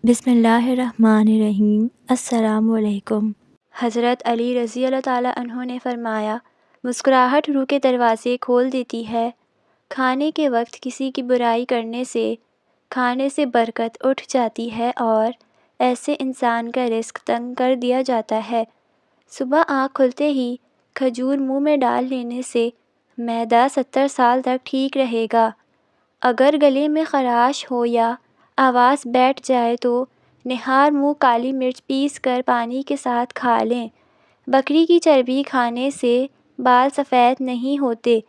بسم اللہ الرحمن الرحیم۔ السلام علیکم۔ حضرت علی رضی اللہ تعالیٰ عنہ نے فرمایا، مسکراہٹ روح کے دروازے کھول دیتی ہے۔ کھانے کے وقت کسی کی برائی کرنے سے کھانے سے برکت اٹھ جاتی ہے اور ایسے انسان کا رزق تنگ کر دیا جاتا ہے۔ صبح آنکھ کھلتے ہی کھجور منہ میں ڈال لینے سے معدہ 70 سال تک ٹھیک رہے گا۔ اگر گلے میں خراش ہو یا آواز بیٹھ جائے تو نہار منہ کالی مرچ پیس کر پانی کے ساتھ کھا لیں۔ بکری کی چربی کھانے سے بال سفید نہیں ہوتے۔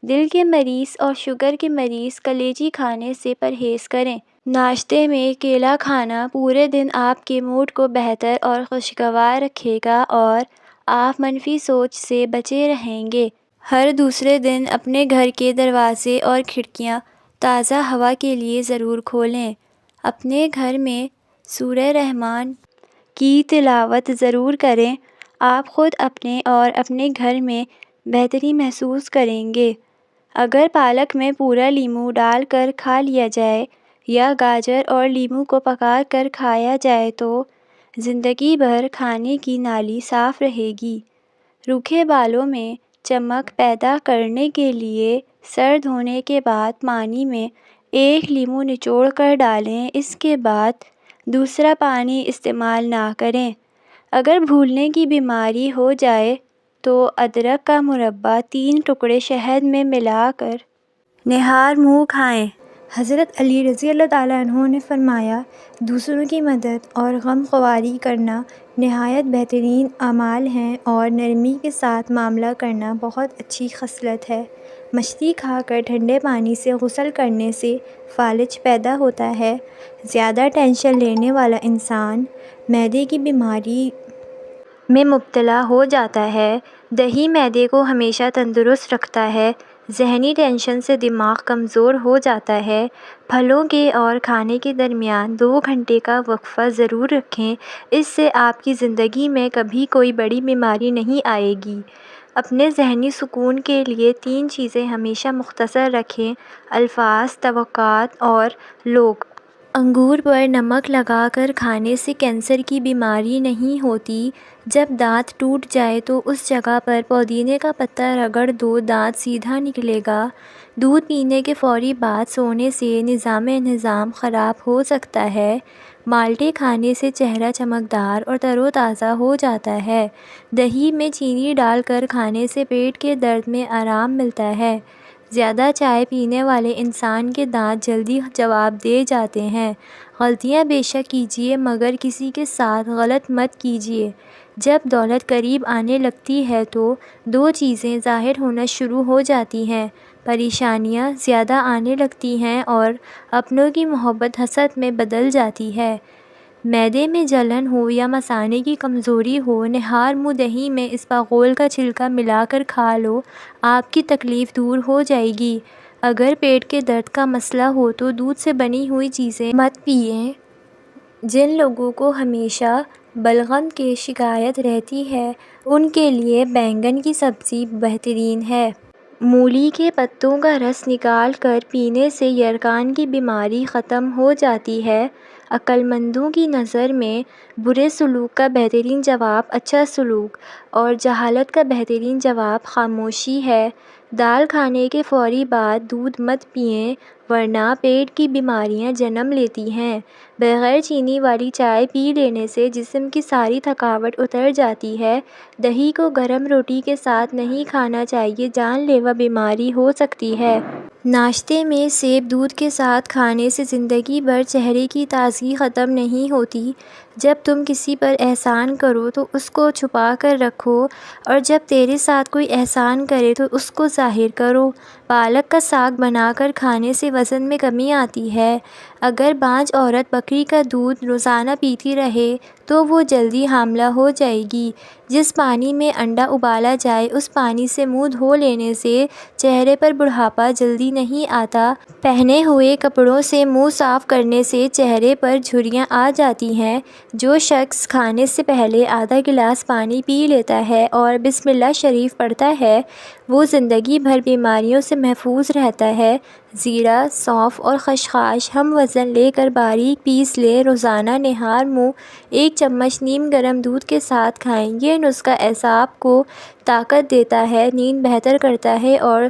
دل کے مریض اور شوگر کے مریض کلیجی کھانے سے پرہیز کریں۔ ناشتے میں کیلا کھانا پورے دن آپ کے موڈ کو بہتر اور خوشگوار رکھے گا اور آپ منفی سوچ سے بچے رہیں گے۔ ہر دوسرے دن اپنے گھر کے دروازے اور کھڑکیاں تازہ ہوا کے لیے ضرور کھولیں۔ اپنے گھر میں سورہ رحمان کی تلاوت ضرور کریں۔ آپ خود اپنے اور اپنے گھر میں بہتری محسوس کریں گے۔ اگر پالک میں پورا لیموں ڈال کر کھا لیا جائے یا گاجر اور لیموں کو پکا کر کھایا جائے تو زندگی بھر کھانے کی نالی صاف رہے گی۔ روکھے بالوں میں چمک پیدا کرنے کے لیے سر دھونے کے بعد پانی میں ایک لیموں نچوڑ کر ڈالیں، اس کے بعد دوسرا پانی استعمال نہ کریں۔ اگر بھولنے کی بیماری ہو جائے تو ادرک کا مربع 3 ٹکڑے شہد میں ملا کر نہار منہ کھائیں۔ حضرت علی رضی اللہ تعالیٰ عنہ نے فرمایا، دوسروں کی مدد اور غم خواری کرنا نہایت بہترین اعمال ہیں اور نرمی کے ساتھ معاملہ کرنا بہت اچھی خصلت ہے۔ مچھلی کھا کر ٹھنڈے پانی سے غسل کرنے سے فالج پیدا ہوتا ہے۔ زیادہ ٹینشن لینے والا انسان معدے کی بیماری میں مبتلا ہو جاتا ہے۔ دہی معدے کو ہمیشہ تندرست رکھتا ہے۔ ذہنی ٹینشن سے دماغ کمزور ہو جاتا ہے۔ پھلوں کے اور کھانے کے درمیان 2 گھنٹے کا وقفہ ضرور رکھیں، اس سے آپ کی زندگی میں کبھی کوئی بڑی بیماری نہیں آئے گی۔ اپنے ذہنی سکون کے لیے 3 چیزیں ہمیشہ مختصر رکھیں: الفاظ، توقعات اور لوگ۔ انگور پر نمک لگا کر کھانے سے کینسر کی بیماری نہیں ہوتی۔ جب دانت ٹوٹ جائے تو اس جگہ پر پودینے کا پتا رگڑ دو، دانت سیدھا نکلے گا۔ دودھ پینے کے فوری بعد سونے سے نظام خراب ہو سکتا ہے۔ مالٹے کھانے سے چہرہ چمکدار اور تر و تازہ ہو جاتا ہے۔ دہی میں چینی ڈال کر کھانے سے پیٹ کے درد میں آرام ملتا ہے۔ زیادہ چائے پینے والے انسان کے دانت جلدی جواب دے جاتے ہیں۔ غلطیاں بے شک کیجیے مگر کسی کے ساتھ غلط مت کیجیے۔ جب دولت قریب آنے لگتی ہے تو 2 چیزیں ظاہر ہونا شروع ہو جاتی ہیں: پریشانیاں زیادہ آنے لگتی ہیں اور اپنوں کی محبت حسد میں بدل جاتی ہے۔ معدے میں جلن ہو یا مثانے کی کمزوری ہو، نہار منہ دہی میں اسپاغول کا چھلکا ملا کر کھا لو، آپ کی تکلیف دور ہو جائے گی۔ اگر پیٹ کے درد کا مسئلہ ہو تو دودھ سے بنی ہوئی چیزیں مت پئیں۔ جن لوگوں کو ہمیشہ بلغم کی شکایت رہتی ہے ان کے لیے بینگن کی سبزی بہترین ہے۔ مولی کے پتوں کا رس نکال کر پینے سے یرقان کی بیماری ختم ہو جاتی ہے۔ عقل مندوں کی نظر میں برے سلوک کا بہترین جواب اچھا سلوک اور جہالت کا بہترین جواب خاموشی ہے۔ دال کھانے کے فوری بعد دودھ مت پئیں ورنہ پیٹ کی بیماریاں جنم لیتی ہیں۔ بغیر چینی والی چائے پی لینے سے جسم کی ساری تھکاوٹ اتر جاتی ہے۔ دہی کو گرم روٹی کے ساتھ نہیں کھانا چاہیے، جان لیوا بیماری ہو سکتی ہے۔ ناشتے میں سیب دودھ کے ساتھ کھانے سے زندگی بھر چہرے کی تازگی ختم نہیں ہوتی۔ جب تم کسی پر احسان کرو تو اس کو چھپا کر رکھو اور جب تیرے ساتھ کوئی احسان کرے تو اس کو ظاہر کرو۔ پالک کا ساگ بنا کر کھانے سے وزن میں کمی آتی ہے۔ اگر بانجھ عورت بکری کا دودھ روزانہ پیتی رہے تو وہ جلدی حاملہ ہو جائے گی۔ جس پانی میں انڈا ابالا جائے اس پانی سے منہ دھو لینے سے چہرے پر بڑھاپا جلدی نہیں آتا۔ پہنے ہوئے کپڑوں سے منہ صاف کرنے سے چہرے پر جھریاں آ جاتی ہیں۔ جو شخص کھانے سے پہلے آدھا گلاس پانی پی لیتا ہے اور بسم اللہ شریف پڑھتا ہے وہ زندگی بھر بیماریوں سے محفوظ رہتا ہے۔ زیرہ، سونف اور خشخاش ہم وزن لے کر باریک پیس لیں۔ روزانہ نہار منہ 1 چمچ نیم گرم دودھ کے ساتھ کھائیں۔ یہ نسخہ اعصاب کو طاقت دیتا ہے، نیند بہتر کرتا ہے اور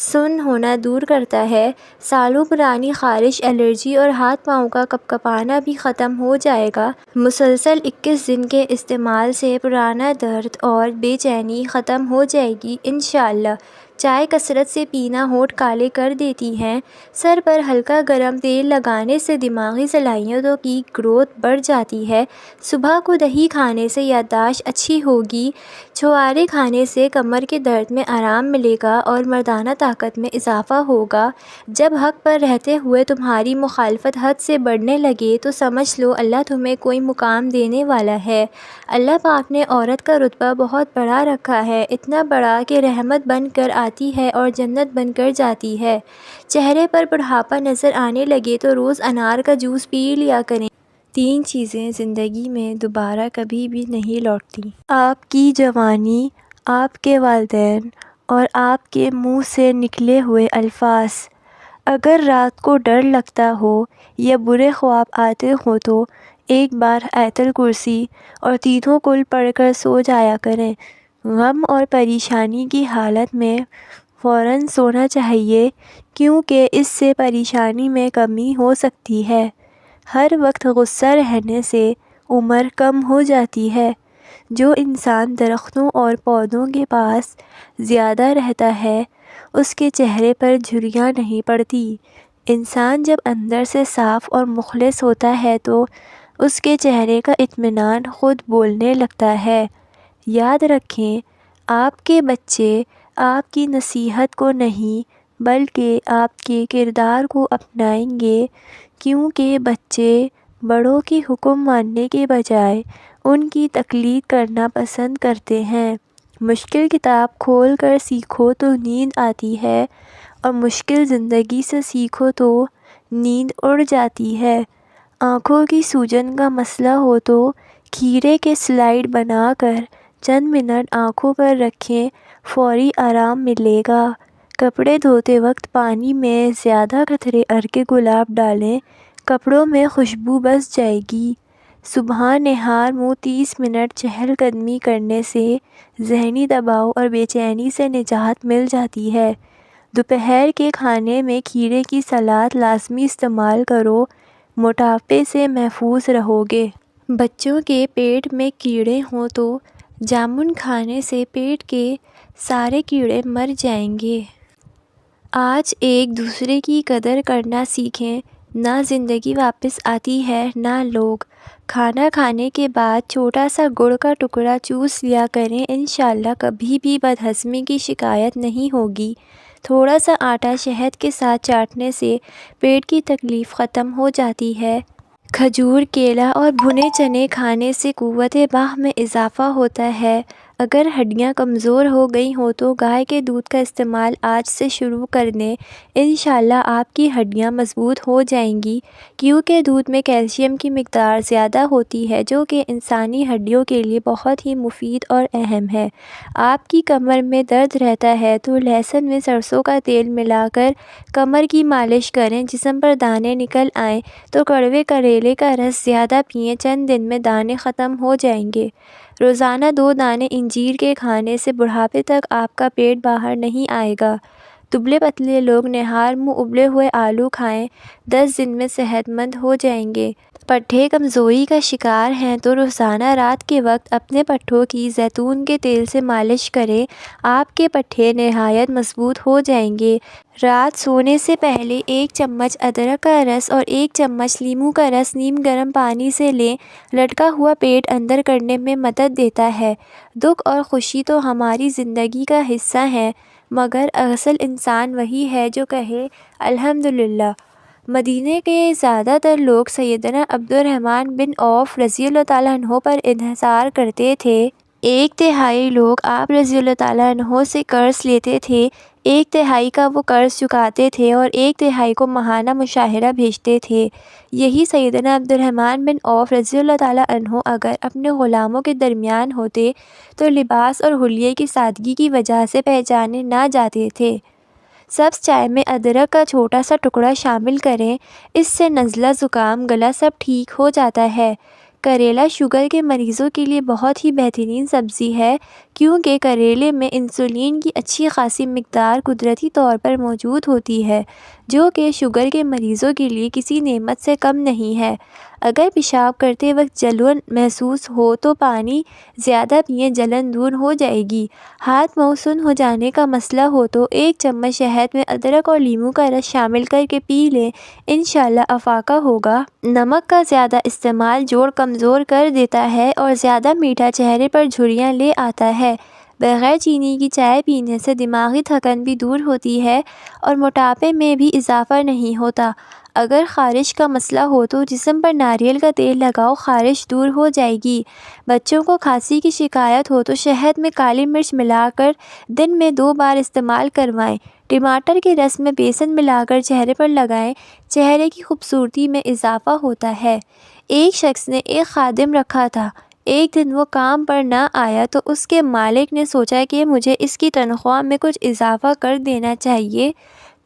سن ہونا دور کرتا ہے۔ سالوں پرانی خارش، الرجی اور ہاتھ پاؤں کا کپکپانا بھی ختم ہو جائے گا۔ مسلسل 21 دن کے استعمال سے پرانا درد اور بے چینی ختم ہو جائے گی انشاءاللہ۔ چائے کثرت سے پینا ہونٹ کالے کر دیتی ہے۔ سر پر ہلکا گرم تیل لگانے سے دماغی صلاحیتوں کی گروتھ بڑھ جاتی ہے۔ صبح کو دہی کھانے سے یادداشت اچھی ہوگی۔ چھوارے کھانے سے کمر کے درد میں آرام ملے گا اور مردانہ طاقت میں اضافہ ہوگا۔ جب حق پر رہتے ہوئے تمہاری مخالفت حد سے بڑھنے لگے تو سمجھ لو اللہ تمہیں کوئی مقام دینے والا ہے۔ اللہ پاک نے عورت کا رتبہ بہت بڑا رکھا ہے، اتنا بڑا کہ رحمت بن کر آتی ہے اور جنت بن کر جاتی ہے۔ چہرے پر بڑھاپا نظر آنے لگے تو روز انار کا جوس پی لیا کریں۔ 3 چیزیں زندگی میں دوبارہ کبھی بھی نہیں لوٹتی: آپ کی جوانی، آپ کے والدین اور آپ کے منہ سے نکلے ہوئے الفاظ۔ اگر رات کو ڈر لگتا ہو یا برے خواب آتے ہوں تو ایک بار آیت الکرسی اور تینوں کل پڑھ کر سو جایا کریں۔ غم اور پریشانی کی حالت میں فوراً سونا چاہیے کیونکہ اس سے پریشانی میں کمی ہو سکتی ہے۔ ہر وقت غصہ رہنے سے عمر کم ہو جاتی ہے۔ جو انسان درختوں اور پودوں کے پاس زیادہ رہتا ہے اس کے چہرے پر جھریاں نہیں پڑتی۔ انسان جب اندر سے صاف اور مخلص ہوتا ہے تو اس کے چہرے کا اطمینان خود بولنے لگتا ہے۔ یاد رکھیں، آپ کے بچے آپ کی نصیحت کو نہیں بلکہ آپ کے کردار کو اپنائیں گے کیونکہ بچے بڑوں کی حکم ماننے کے بجائے ان کی تقلید کرنا پسند کرتے ہیں۔ مشکل کتاب کھول کر سیکھو تو نیند آتی ہے اور مشکل زندگی سے سیکھو تو نیند اڑ جاتی ہے۔ آنکھوں کی سوجن کا مسئلہ ہو تو کھیرے کے سلائڈ بنا کر چند منٹ آنکھوں پر رکھیں، فوری آرام ملے گا۔ کپڑے دھوتے وقت پانی میں زیادہ قطرے عرق گلاب ڈالیں، کپڑوں میں خوشبو بس جائے گی۔ صبح نہار منہ 30 منٹ چہل قدمی کرنے سے ذہنی دباؤ اور بے چینی سے نجات مل جاتی ہے۔ دوپہر کے کھانے میں کھیرے کی سلاد لازمی استعمال کرو، موٹاپے سے محفوظ رہو گے۔ بچوں کے پیٹ میں کیڑے ہوں تو جامن کھانے سے پیٹ کے سارے کیڑے مر جائیں گے۔ آج ایک دوسرے کی قدر کرنا سیکھیں، نہ زندگی واپس آتی ہے نہ لوگ۔ کھانا کھانے کے بعد چھوٹا سا گڑ کا ٹکڑا چوس لیا کریں، انشاءاللہ کبھی بھی بدہضمی کی شکایت نہیں ہوگی۔ تھوڑا سا آٹا شہد کے ساتھ چاٹنے سے پیٹ کی تکلیف ختم ہو جاتی ہے۔ کھجور، کیلا اور بھنے چنے کھانے سے قوت باہ میں اضافہ ہوتا ہے۔ اگر ہڈیاں کمزور ہو گئی ہوں تو گائے کے دودھ کا استعمال آج سے شروع کر دیں، انشاءاللہ آپ کی ہڈیاں مضبوط ہو جائیں گی کیونکہ دودھ میں کیلشیم کی مقدار زیادہ ہوتی ہے جو کہ انسانی ہڈیوں کے لیے بہت ہی مفید اور اہم ہے۔ آپ کی کمر میں درد رہتا ہے تو لہسن میں سرسوں کا تیل ملا کر کمر کی مالش کریں، جسم پر دانے نکل آئیں تو کڑوے کریلے کا رس زیادہ پئیں، چند دن میں دانے ختم ہو جائیں گے۔ روزانہ 2 دانے انجیر کے کھانے سے بڑھاپے تک آپ کا پیٹ باہر نہیں آئے گا۔ دبلے پتلے لوگ نہار منہ ابلے ہوئے آلو کھائیں، 10 دن میں صحت مند ہو جائیں گے۔ پٹھے کمزوری کا شکار ہیں تو روزانہ رات کے وقت اپنے پٹھوں کی زیتون کے تیل سے مالش کریں، آپ کے پٹھے نہایت مضبوط ہو جائیں گے۔ رات سونے سے پہلے 1 چمچ ادرک کا رس اور 1 چمچ لیموں کا رس نیم گرم پانی سے لیں، لٹکا ہوا پیٹ اندر کرنے میں مدد دیتا ہے۔ دکھ اور خوشی تو ہماری زندگی کا حصہ ہیں مگر اصل انسان وہی ہے جو کہے الحمدللہ۔ مدینے کے زیادہ تر لوگ سیدنا عبد الرحمن بن عوف رضی اللہ تعالیٰ عنہ پر انحصار کرتے تھے۔ 1/3 لوگ آپ رضی اللہ تعالیٰ عنہ سے قرض لیتے تھے، 1/3 کا وہ قرض چکاتے تھے اور 1/3 کو ماہانہ مشاہرہ بھیجتے تھے۔ یہی سیدنا عبد الرحمن بن عوف رضی اللہ تعالیٰ عنہ اگر اپنے غلاموں کے درمیان ہوتے تو لباس اور حلیے کی سادگی کی وجہ سے پہچانے نہ جاتے تھے۔ سبز چائے میں ادرک کا چھوٹا سا ٹکڑا شامل کریں، اس سے نزلہ، زکام، گلا سب ٹھیک ہو جاتا ہے۔ کریلا شوگر کے مریضوں کے لیے بہت ہی بہترین سبزی ہے، کیونکہ کریلے میں انسولین کی اچھی خاصی مقدار قدرتی طور پر موجود ہوتی ہے، جو کہ شوگر کے مریضوں کے لیے کسی نعمت سے کم نہیں ہے۔ اگر پیشاب کرتے وقت جلن محسوس ہو تو پانی زیادہ پئیں، جلن دور ہو جائے گی۔ ہاتھ منہ سن ہو جانے کا مسئلہ ہو تو 1 چمچ شہد میں ادرک اور لیموں کا رس شامل کر کے پی لیں، انشاءاللہ افاقہ ہوگا۔ نمک کا زیادہ استعمال جوڑ کمزور کر دیتا ہے اور زیادہ میٹھا چہرے پر جھریاں لے آتا ہے۔ بغیر چینی کی چائے پینے سے دماغی تھکن بھی دور ہوتی ہے اور موٹاپے میں بھی اضافہ نہیں ہوتا۔ اگر خارش کا مسئلہ ہو تو جسم پر ناریل کا تیل لگاؤ، خارش دور ہو جائے گی۔ بچوں کو کھانسی کی شکایت ہو تو شہد میں کالی مرچ ملا کر دن میں 2 بار استعمال کروائیں۔ ٹماٹر کے رس میں بیسن ملا کر چہرے پر لگائیں، چہرے کی خوبصورتی میں اضافہ ہوتا ہے۔ ایک شخص نے ایک خادم رکھا تھا۔ ایک دن وہ کام پر نہ آیا تو اس کے مالک نے سوچا کہ مجھے اس کی تنخواہ میں کچھ اضافہ کر دینا چاہیے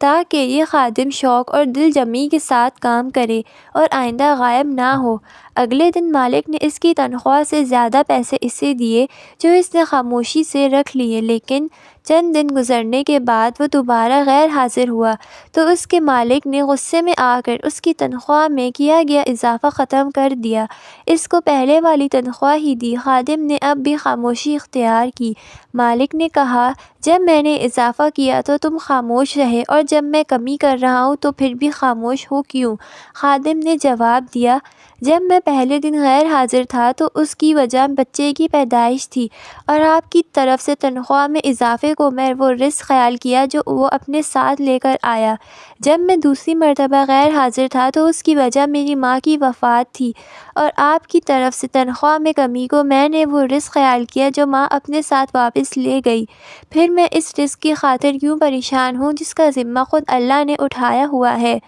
تاکہ یہ خادم شوق اور دل جمعی کے ساتھ کام کرے اور آئندہ غائب نہ ہو۔ اگلے دن مالک نے اس کی تنخواہ سے زیادہ پیسے اسے دیے، جو اس نے خاموشی سے رکھ لیے، لیکن چند دن گزرنے کے بعد وہ دوبارہ غیر حاضر ہوا تو اس کے مالک نے غصے میں آ کر اس کی تنخواہ میں کیا گیا اضافہ ختم کر دیا، اس کو پہلے والی تنخواہ ہی دی۔ خادم نے اب بھی خاموشی اختیار کی۔ مالک نے کہا، جب میں نے اضافہ کیا تو تم خاموش رہے، اور جب میں کمی کر رہا ہوں تو پھر بھی خاموش ہو کیوں؟ خادم نے جواب دیا، جب میں پہلے دن غیر حاضر تھا تو اس کی وجہ بچے کی پیدائش تھی، اور آپ کی طرف سے تنخواہ میں اضافے کو میں وہ رزق خیال کیا جو وہ اپنے ساتھ لے کر آیا۔ جب میں دوسری مرتبہ غیر حاضر تھا تو اس کی وجہ میری ماں کی وفات تھی، اور آپ کی طرف سے تنخواہ میں کمی کو میں نے وہ رزق خیال کیا جو ماں اپنے ساتھ واپس لے گئی۔ پھر میں اس رزق کی خاطر کیوں پریشان ہوں جس کا ذمہ خود اللہ نے اٹھایا ہوا ہے؟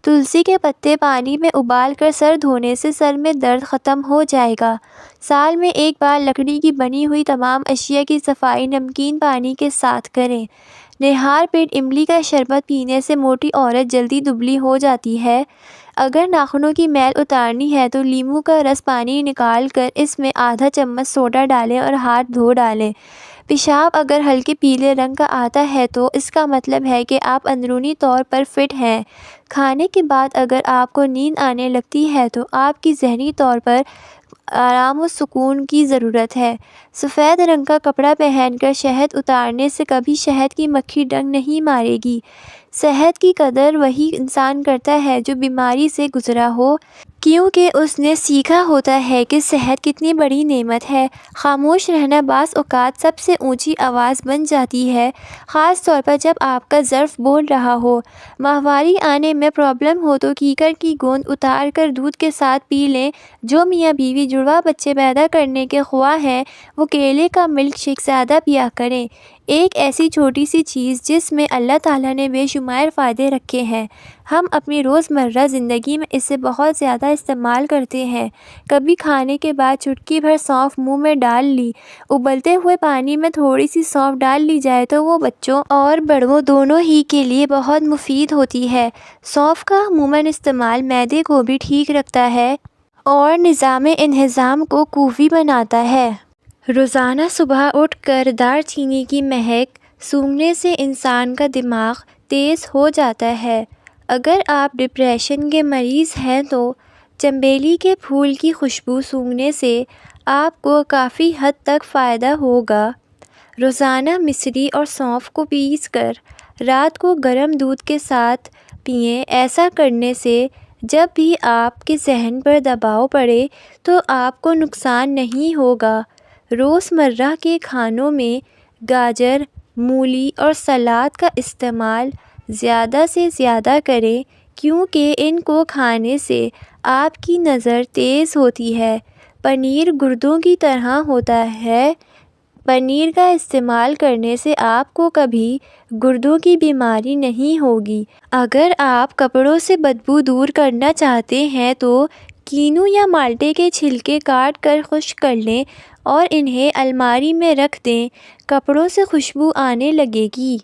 تلسی کے پتے پانی میں ابال کر سر دھونے سے سر میں درد ختم ہو جائے گا۔ سال میں 1 بار لکڑی کی بنی ہوئی تمام اشیاء کی صفائی نمکین پانی کے ساتھ کریں۔ نہار پیٹ املی کا شربت پینے سے موٹی عورت جلدی دبلی ہو جاتی ہے۔ اگر ناخنوں کی میل اتارنی ہے تو لیموں کا رس پانی نکال کر اس میں آدھا چمچ سوڈا ڈالیں اور ہاتھ دھو ڈالیں۔ پیشاب اگر ہلکے پیلے رنگ کا آتا ہے تو اس کا مطلب ہے کہ آپ اندرونی طور پر فٹ ہیں۔ کھانے کے بعد اگر آپ کو نیند آنے لگتی ہے تو آپ کی ذہنی طور پر آرام و سکون کی ضرورت ہے۔ سفید رنگ کا کپڑا پہن کر شہد اتارنے سے کبھی شہد کی مکھی ڈنک نہیں مارے گی۔ صحت کی قدر وہی انسان کرتا ہے جو بیماری سے گزرا ہو، کیونکہ اس نے سیکھا ہوتا ہے کہ صحت کتنی بڑی نعمت ہے۔ خاموش رہنا بعض اوقات سب سے اونچی آواز بن جاتی ہے، خاص طور پر جب آپ کا ظرف بول رہا ہو۔ ماہواری آنے میں پرابلم ہو تو کیکر کی گوند اتار کر دودھ کے ساتھ پی لیں۔ جو میاں بیوی جڑواں بچے پیدا کرنے کے خواہاں ہیں وہ کیلے کا ملک شیک زیادہ پیا کریں، ایک ایسی چھوٹی سی چیز جس میں اللہ تعالیٰ نے بے شمار فائدے رکھے ہیں۔ ہم اپنی روزمرہ زندگی میں اسے بہت زیادہ استعمال کرتے ہیں۔ کبھی کھانے کے بعد چٹکی بھر سونف منہ میں ڈال لی۔ ابلتے ہوئے پانی میں تھوڑی سی سونف ڈال لی جائے تو وہ بچوں اور بڑوں دونوں ہی کے لیے بہت مفید ہوتی ہے۔ سونف کا عموماً استعمال معدے کو بھی ٹھیک رکھتا ہے اور نظام انہضام کو قوی بناتا ہے۔ روزانہ صبح اٹھ کر دار چینی کی مہک سونگھنے سے انسان کا دماغ تیز ہو جاتا ہے۔ اگر آپ ڈپریشن کے مریض ہیں تو چنبیلی کے پھول کی خوشبو سونگھنے سے آپ کو کافی حد تک فائدہ ہوگا۔ روزانہ مصری اور سونف کو پیس کر رات کو گرم دودھ کے ساتھ پئیں۔ ایسا کرنے سے جب بھی آپ کے ذہن پر دباؤ پڑے تو آپ کو نقصان نہیں ہوگا۔ روزمرہ کے کھانوں میں گاجر، مولی اور سلاد کا استعمال زیادہ سے زیادہ کریں، کیونکہ ان کو کھانے سے آپ کی نظر تیز ہوتی ہے۔ پنیر گردوں کی طرح ہوتا ہے۔ پنیر کا استعمال کرنے سے آپ کو کبھی گردوں کی بیماری نہیں ہوگی۔ اگر آپ کپڑوں سے بدبو دور کرنا چاہتے ہیں تو کینو یا مالٹے کے چھلکے کاٹ کر خشک کر لیں اور انہیں الماری میں رکھ دیں، کپڑوں سے خوشبو آنے لگے گی۔